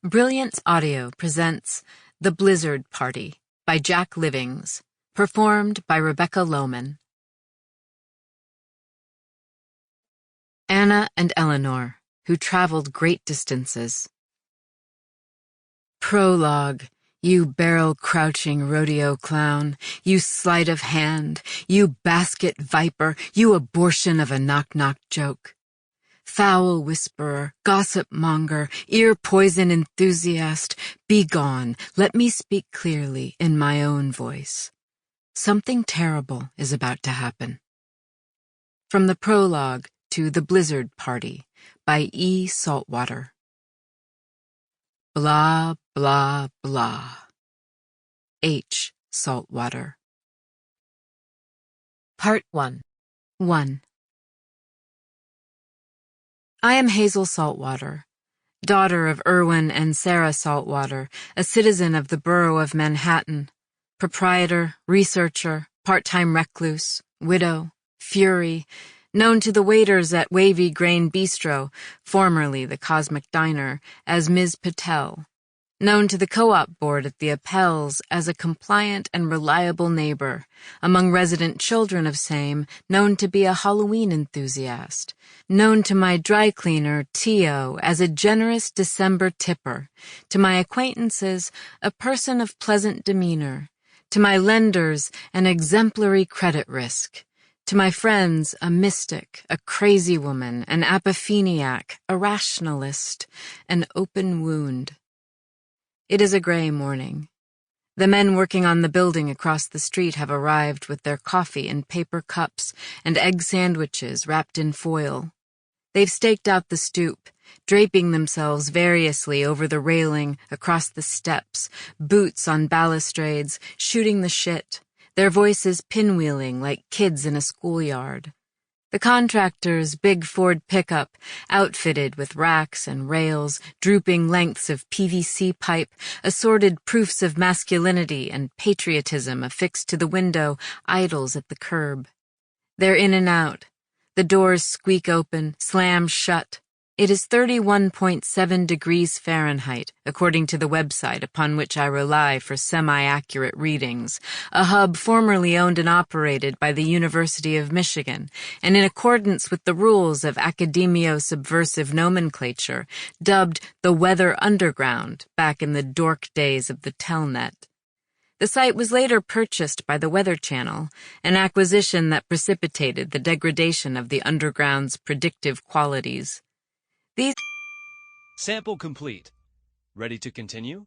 Brilliance Audio presents The Blizzard Party by Jack Livings, performed by Rebecca Lowman. Anna and Eleanor, who traveled great distances. Prologue, you barrel-crouching rodeo clown, you sleight of hand, you basket viper, you abortion of a knock-knock joke. Foul whisperer, gossip monger, ear poison enthusiast, be gone, let me speak clearly in my own voice. Something terrible is about to happen. From the prologue to The Blizzard Party by E. Saltwater. Blah, blah, blah. H. Saltwater. Part 1. 1. I am Hazel Saltwater, daughter of Irwin and Sarah Saltwater, a citizen of the borough of Manhattan, proprietor, researcher, part-time recluse, widow, fury, known to the waiters at Wavy Grain Bistro, formerly the Cosmic Diner, as Ms. Patel, known to the co-op board at the Apelles as a compliant and reliable neighbor, among resident children of same, known to be a Halloween enthusiast, known to my dry cleaner, Tio, as a generous December tipper, to my acquaintances, a person of pleasant demeanor, to my lenders, an exemplary credit risk, to my friends, a mystic, a crazy woman, an apopheniac, a rationalist, an open wound. It is a gray morning. The men working on the building across the street have arrived with their coffee in paper cups and egg sandwiches wrapped in foil. They've staked out the stoop, draping themselves variously over the railing, across the steps, boots on balustrades, shooting the shit, their voices pinwheeling like kids in a schoolyard. The contractor's big Ford pickup, outfitted with racks and rails, drooping lengths of PVC pipe, assorted proofs of masculinity and patriotism affixed to the window, idles at the curb. They're in and out. The doors squeak open, slam shut. It is 31.7 degrees Fahrenheit, according to the website upon which I rely for semi-accurate readings, a hub formerly owned and operated by the University of Michigan, and in accordance with the rules of academio-subversive nomenclature, dubbed the Weather Underground back in the dork days of the Telnet. The site was later purchased by the Weather Channel, an acquisition that precipitated the degradation of the underground's predictive qualities. Sample complete. Ready to continue?